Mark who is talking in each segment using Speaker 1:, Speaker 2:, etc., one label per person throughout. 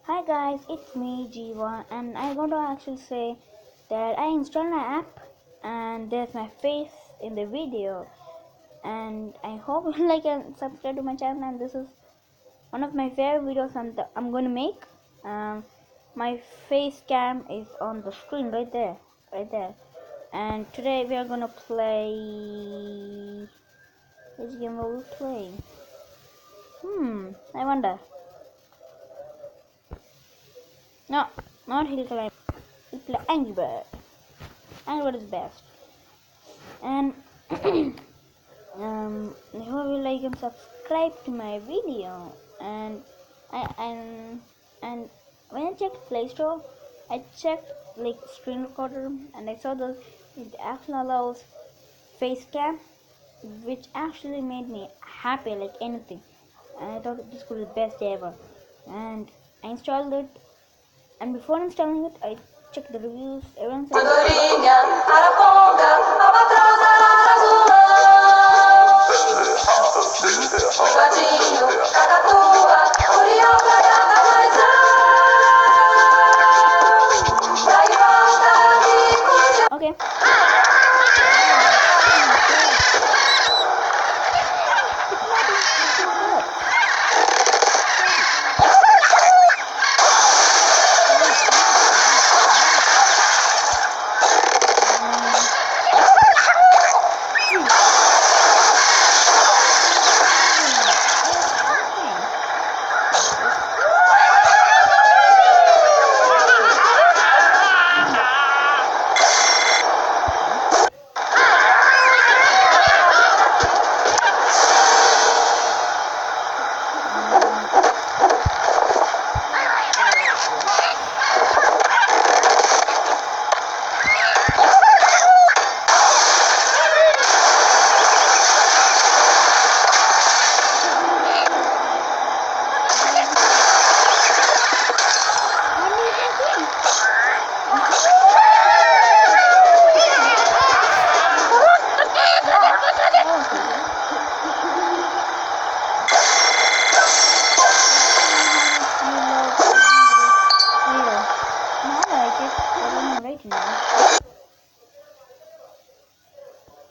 Speaker 1: Hi guys, it's me Jiva, and I'm going to actually say that I installed my app and there's my face in the video, and I hope you like and subscribe to my channel. And this is one of my favorite videos I'm going to make. My face cam is on the screen right there. And today we are going to play. Which game will we play? I wonder. No, not Hill Climb. We'll play Angry Bird. Angry Bird is best. And I hope you like and subscribe to my video. And and when I checked Play Store, I checked like screen recorder, and I saw that it actually allows face cam, which actually made me happy like anything. And I thought this could be the best ever. And I installed it, and before installing it, I checked the reviews. Everyone said okay.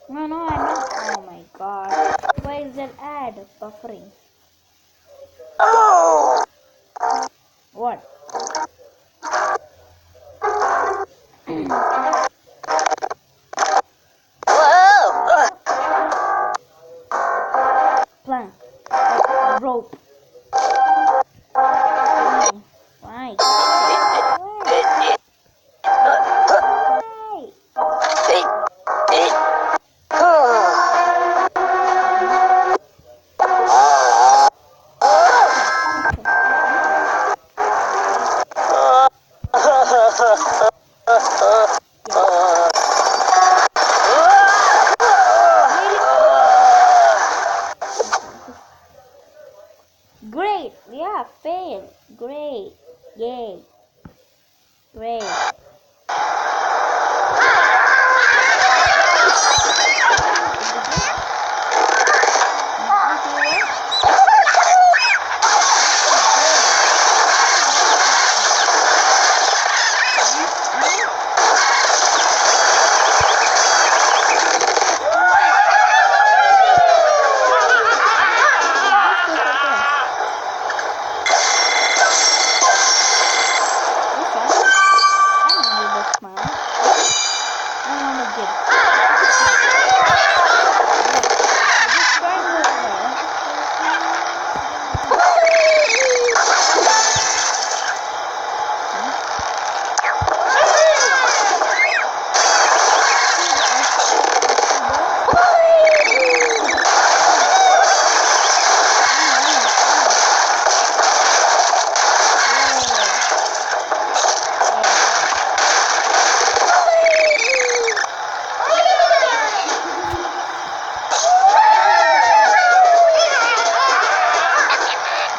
Speaker 1: No, I don't. Oh my god. Why is that ad buffering? What? Plank. Rope. Why? Great! Yeah, fail! Great! Yay! Great!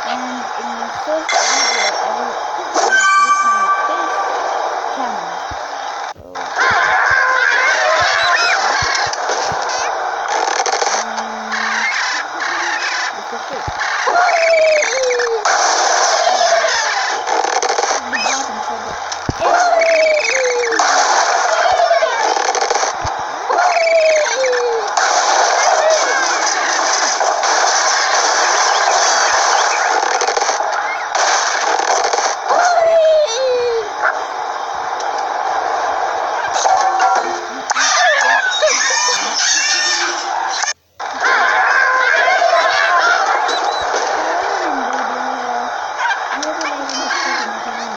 Speaker 1: And in the first